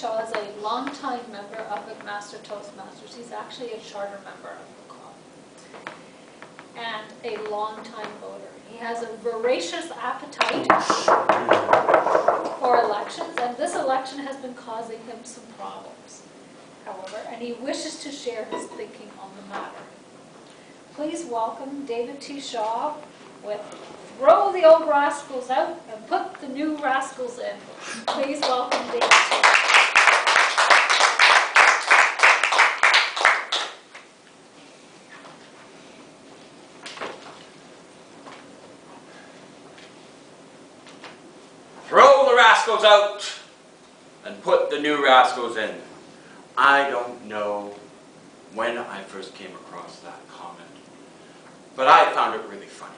Shaw is a longtime member of McMaster Toastmasters. He's actually a charter member of the club and a longtime voter. He has a voracious appetite for elections, and this election has been causing him some problems, however, and he wishes to share his thinking on the matter. Please welcome David T. Shaw with "Throw the Old Rascals Out and Put the New Rascals In." Please welcome David T. Throw the rascals out and put the new rascals in. I don't know when I first came across that comment, but I found it really funny,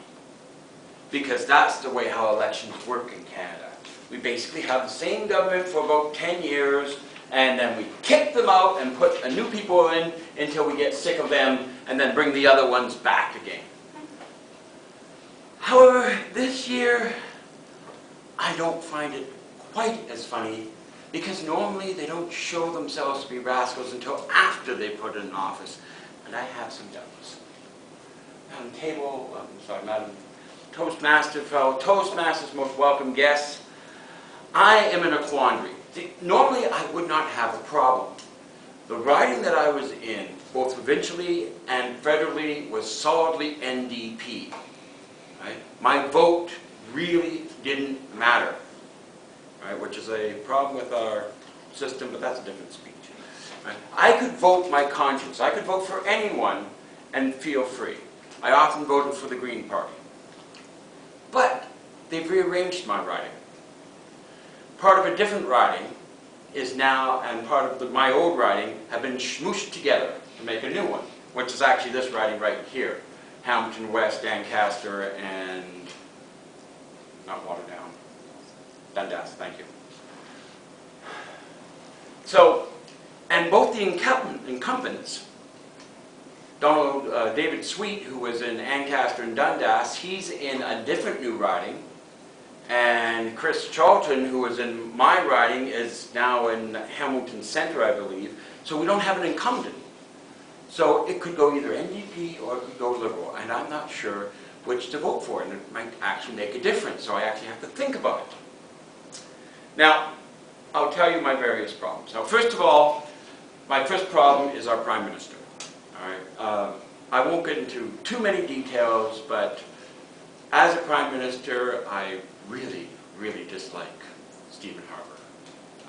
because that's the way how elections work in Canada. We basically have the same government for about 10 years, and then we kick them out and put new people in until we get sick of them, and then bring the other ones back again. However, this year, I don't find it quite as funny, because normally they don't show themselves to be rascals until after they put in office, and I have some doubts. Madam Toastmaster, fellow Toastmasters, most welcome guests. I am in a quandary. See, normally I would not have a problem. The riding that I was in, both provincially and federally, was solidly NDP. Right? My vote really didn't matter, right? Which is a problem with our system, but that's a different speech. Right? I could vote my conscience. I could vote for anyone and feel free. I often voted for the Green Party. But they've rearranged my riding. Part of a different riding is now, and part of my old riding, have been smooshed together to make a new one, which is actually this riding right here. Hamilton West, Ancaster, and not Waterdown, Dundas, thank you. So, and both the incumbents, David Sweet, who was in Ancaster and Dundas, he's in a different new riding, and Chris Charlton, who was in my riding, is now in Hamilton Centre, I believe, so we don't have an incumbent. So it could go either NDP or it could go Liberal, and I'm not sure which to vote for, and it might actually make a difference, so I actually have to think about it. Now, I'll tell you my various problems. Now, first of all, my first problem is our Prime Minister. All right? I won't get into too many details, but as a Prime Minister, I really, really dislike Stephen Harper.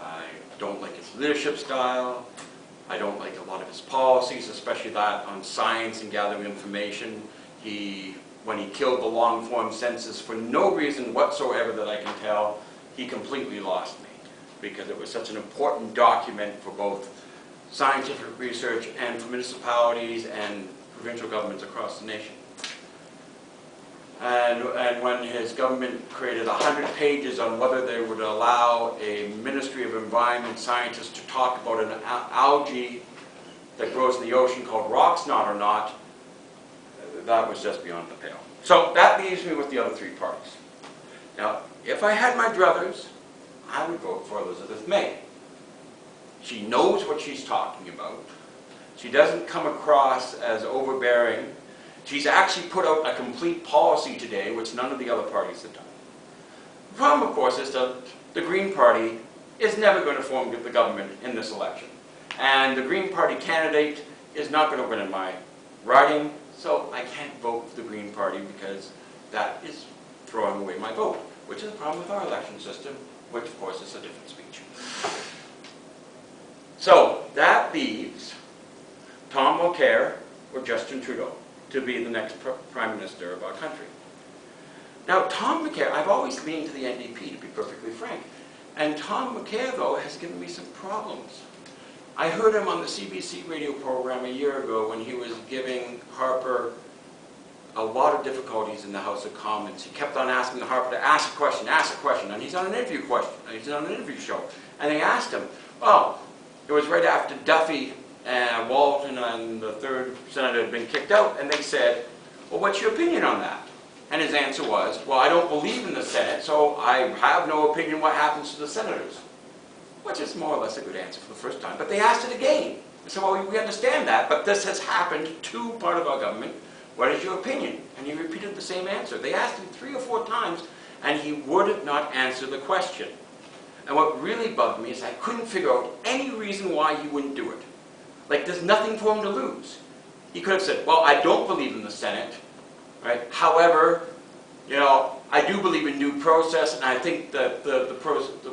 I don't like his leadership style. I don't like a lot of his policies, especially that on science and gathering information. When he killed the long-form census for no reason whatsoever that I can tell, he completely lost me, because it was such an important document for both scientific research and for municipalities and provincial governments across the nation. And when his government created 100 pages on whether they would allow a Ministry of Environment scientist to talk about an algae that grows in the ocean called rock snot or not, that was just beyond the pale. So that leaves me with the other three parties. Now, if I had my druthers, I would vote for Elizabeth May. She knows what she's talking about. She doesn't come across as overbearing. She's actually put out a complete policy today, which none of the other parties have done. The problem, of course, is that the Green Party is never going to form the government in this election. And the Green Party candidate is not going to win in my riding, so I can't vote for the Green Party because that is throwing away my vote, which is a problem with our election system, which, of course, is a different speech. So that leaves Tom Mulcair or Justin Trudeau to be the next Prime Minister of our country. Now, Tom Mulcair, I've always leaned to the NDP, to be perfectly frank. And Tom Mulcair, though, has given me some problems. I heard him on the CBC radio program a year ago when he was giving Harper a lot of difficulties in the House of Commons. He kept on asking Harper to ask a question, and he's on an interview show. And they asked him, well, it was right after Duffy and Walton and the third senator had been kicked out, and they said, well, what's your opinion on that? And his answer was, well, I don't believe in the Senate, so I have no opinion what happens to the senators. which is more or less a good answer for the first time. But they asked it again. I said, well, we understand that, but this has happened to part of our government. What is your opinion? And he repeated the same answer. They asked him 3 or 4 times, and he would not answer the question. And what really bugged me is I couldn't figure out any reason why he wouldn't do it. Like, there's nothing for him to lose. He could have said, well, I don't believe in the Senate, right? However, you know, I do believe in due process, and I think that the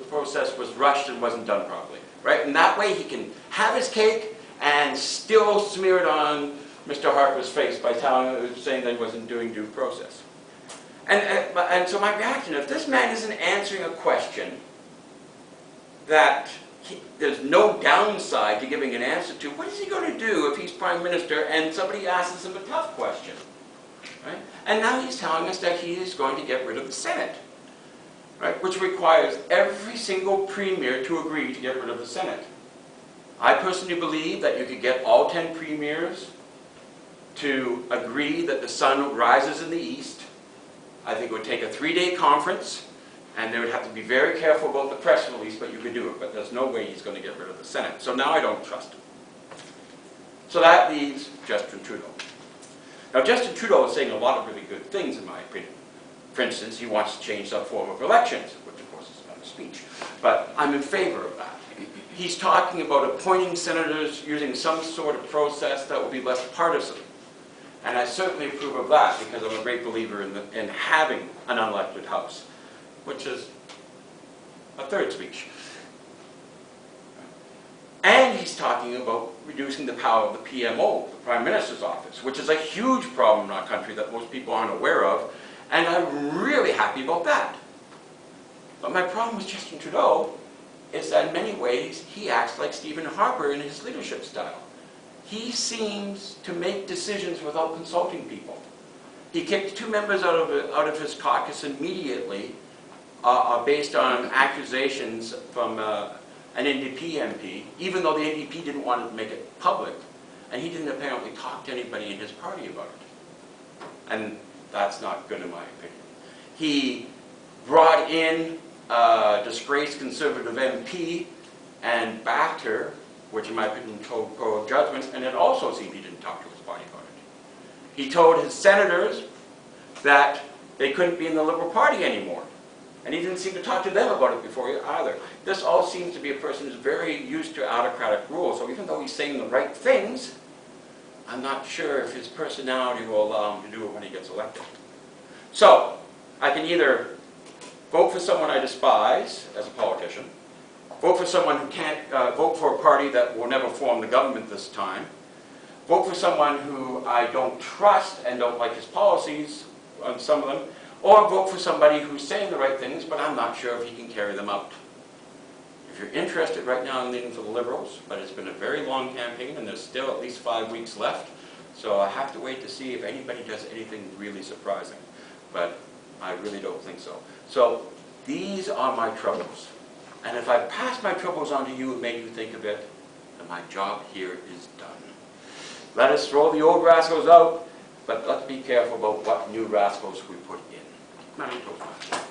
process was rushed and wasn't done properly, right? And that way he can have his cake and still smear it on Mr. Harper's face by saying that he wasn't doing due process. And so my reaction, if this man isn't answering a question that there's no downside to giving an answer to, what is he going to do if he's Prime Minister and somebody asks him a tough question? Right? And now he's telling us that he is going to get rid of the Senate, right? Which requires every single premier to agree to get rid of the Senate. I personally believe that you could get all 10 premiers to agree that the sun rises in the east. I think it would take a 3-day conference, and they would have to be very careful about the press release, but you could do it. But there's no way he's going to get rid of the Senate. So now I don't trust him. So that leaves Justin Trudeau. Now, Justin Trudeau is saying a lot of really good things, in my opinion. For instance, he wants to change some form of elections, which of course is not a speech. But I'm in favor of that. He's talking about appointing senators using some sort of process that will be less partisan. And I certainly approve of that because I'm a great believer in having an unelected House, which is a third speech. And he's talking about reducing the power of the PMO, the Prime Minister's office, which is a huge problem in our country that most people aren't aware of, and I'm really happy about that. But my problem with Justin Trudeau is that in many ways he acts like Stephen Harper in his leadership style. He seems to make decisions without consulting people. He kicked 2 members out of his caucus immediately based on accusations from an NDP MP, even though the NDP didn't want to make it public. And he didn't apparently talk to anybody in his party about it. And that's not good in my opinion. He brought in a disgraced Conservative MP and backed her, which in my opinion told pro judgment, and it also seemed he didn't talk to his party about it. He told his senators that they couldn't be in the Liberal Party anymore. And he didn't seem to talk to them about it before either. This all seems to be a person who's very used to autocratic rule, so even though he's saying the right things, I'm not sure if his personality will allow him to do it when he gets elected. So, I can either vote for someone I despise as a politician, vote for someone who can't, vote for a party that will never form the government this time, vote for someone who I don't trust and don't like his policies on some of them, or vote for somebody who's saying the right things, but I'm not sure if he can carry them out. If you're interested, right now I'm leaning for the Liberals, but it's been a very long campaign and there's still at least 5 weeks left, so I have to wait to see if anybody does anything really surprising. But I really don't think so. So these are my troubles. And if I pass my troubles on to you and make you think of it, then my job here is done. Let us throw the old rascals out, but let's be careful about what new rascals we put in. Marie Topaz.